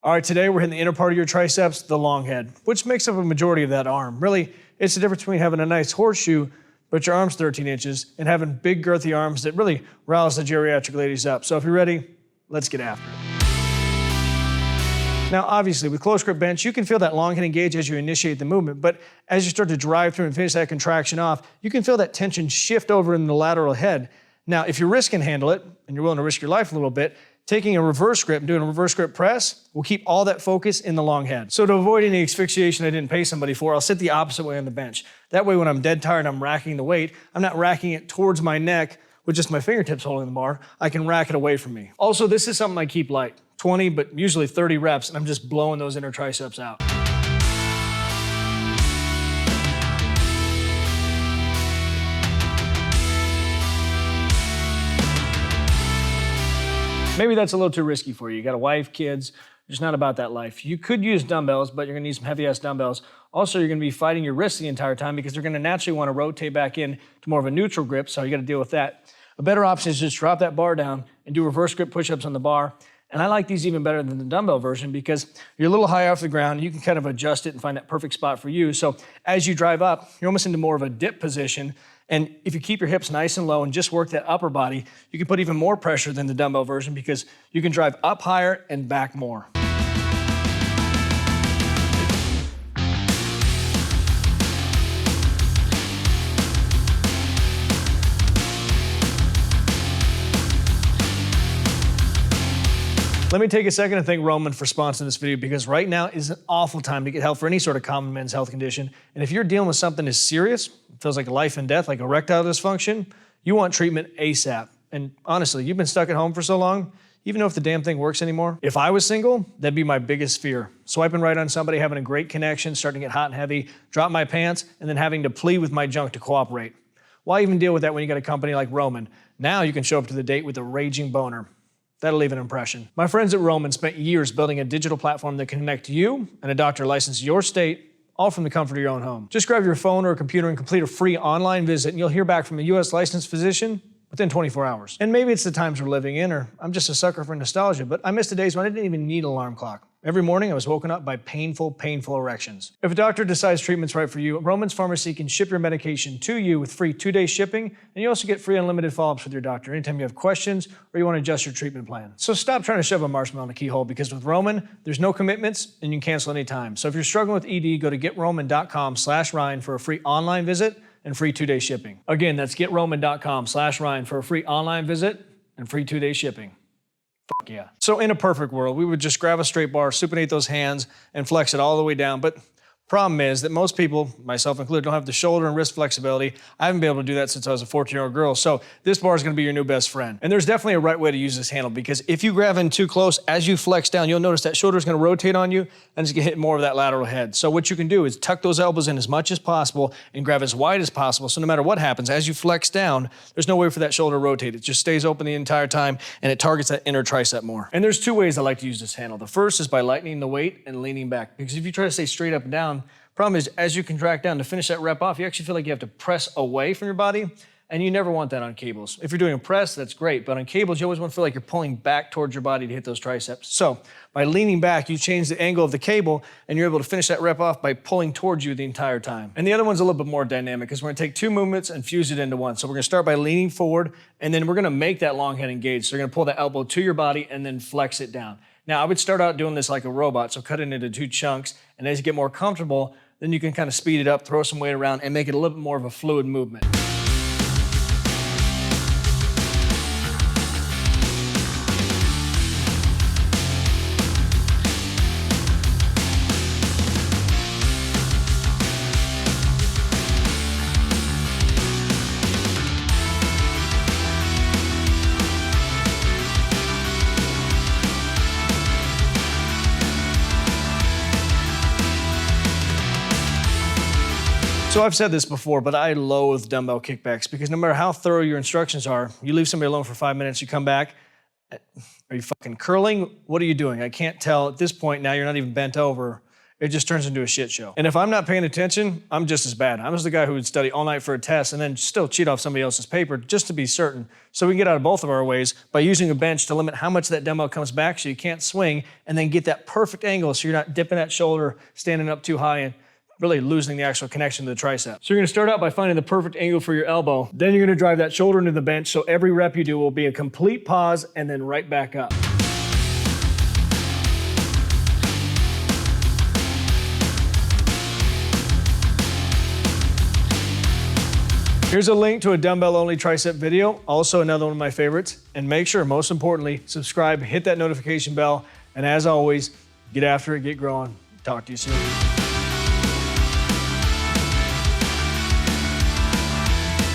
All right, today we're hitting the inner part of your triceps, the long head, which makes up a majority of that arm. Really, it's the difference between having a nice horseshoe, but your arm's 13 inches, and having big girthy arms that really rouse the geriatric ladies up. So if you're ready, let's get after it. Now, obviously, with close grip bench, you can feel that long head engage as you initiate the movement, but as you start to drive through and finish that contraction off, you can feel that tension shift over in the lateral head. Now, if your wrist can handle it, and you're willing to risk your life a little bit, taking a reverse grip and doing a reverse grip press will keep all that focus in the long head. So to avoid any asphyxiation I didn't pay somebody for, I'll sit the opposite way on the bench. That way, when I'm dead tired and I'm racking the weight, I'm not racking it towards my neck with just my fingertips holding the bar. I can rack it away from me. Also, this is something I keep light, 20, but usually 30 reps, and I'm just blowing those inner triceps out. Maybe that's a little too risky for you. You got a wife, kids, just not about that life. You could use dumbbells, but you're gonna need some heavy-ass dumbbells. Also, you're gonna be fighting your wrists the entire time because they're gonna naturally wanna rotate back in to more of a neutral grip, so you gotta deal with that. A better option is just drop that bar down and do reverse grip push-ups on the bar. And I like these even better than the dumbbell version because you're a little high off the ground. You can kind of adjust it and find that perfect spot for you. So as you drive up, you're almost into more of a dip position. And if you keep your hips nice and low and just work that upper body, you can put even more pressure than the dumbbell version because you can drive up higher and back more. Let me take a second to thank Roman for sponsoring this video because right now is an awful time to get help for any sort of common men's health condition. And if you're dealing with something as serious, it feels like life and death, like erectile dysfunction, you want treatment ASAP. And honestly, you've been stuck at home for so long, even know if the damn thing works anymore. If I was single, that'd be my biggest fear. Swiping right on somebody, having a great connection, starting to get hot and heavy, drop my pants, and then having to plead with my junk to cooperate. Why even deal with that when you got a company like Roman? Now you can show up to the date with a raging boner. That'll leave an impression. My friends at Roman spent years building a digital platform that can connect you and a doctor licensed in your state, all from the comfort of your own home. Just grab your phone or a computer and complete a free online visit, and you'll hear back from a US licensed physician within 24 hours. And maybe it's the times we're living in, or I'm just a sucker for nostalgia, but I miss the days when I didn't even need an alarm clock. Every morning, I was woken up by painful erections. If a doctor decides treatment's right for you, Roman's Pharmacy can ship your medication to you with free 2-day shipping, and you also get free unlimited follow-ups with your doctor anytime you have questions or you want to adjust your treatment plan. So stop trying to shove a marshmallow in a keyhole because with Roman, there's no commitments and you can cancel anytime. So if you're struggling with ED, go to GetRoman.com/Ryan for a free online visit and free 2-day shipping. Again, that's GetRoman.com/Ryan for a free online visit and free 2-day shipping. Fuck yeah. So in a perfect world, we would just grab a straight bar, supinate those hands, and flex it all the way down. But problem is that most people, myself included, don't have the shoulder and wrist flexibility. I haven't been able to do that since I was a 14-year-old girl. So this bar is gonna be your new best friend. And there's definitely a right way to use this handle because if you grab in too close, as you flex down, you'll notice that shoulder is gonna rotate on you and it's gonna hit more of that lateral head. So what you can do is tuck those elbows in as much as possible and grab as wide as possible. So no matter what happens, as you flex down, there's no way for that shoulder to rotate. It just stays open the entire time and it targets that inner tricep more. And there's two ways I like to use this handle. The first is by lightening the weight and leaning back because if you try to stay straight up and down, problem is, as you contract down to finish that rep off, you actually feel like you have to press away from your body, and you never want that on cables. If you're doing a press, that's great, but on cables, you always want to feel like you're pulling back towards your body to hit those triceps. So by leaning back, you change the angle of the cable, and you're able to finish that rep off by pulling towards you the entire time. And the other one's a little bit more dynamic, because we're gonna take two movements and fuse it into one. So we're gonna start by leaning forward, and then we're gonna make that long head engage. So you're gonna pull the elbow to your body and then flex it down. Now, I would start out doing this like a robot, so cut it into 2 chunks, and as you get more comfortable, then you can kind of speed it up, throw some weight around, and make it a little bit more of a fluid movement. So I've said this before, but I loathe dumbbell kickbacks because no matter how thorough your instructions are, you leave somebody alone for 5 minutes, you come back, are you fucking curling? What are you doing? I can't tell at this point now you're not even bent over it just turns into a shit show. And if I'm not paying attention, I'm just as bad. I'm just the guy who would study all night for a test and then still cheat off somebody else's paper just to be certain. So we can get out of both of our ways by using a bench to limit how much that dumbbell comes back so you can't swing, and then get that perfect angle so you're not dipping that shoulder, standing up too high, and really losing the actual connection to the tricep. So you're gonna start out by finding the perfect angle for your elbow. Then you're gonna drive that shoulder into the bench so every rep you do will be a complete pause and then right back up. Here's a link to a dumbbell-only tricep video, also another one of my favorites. And make sure, most importantly, subscribe, hit that notification bell, and as always, get after it, get growing. Talk to you soon.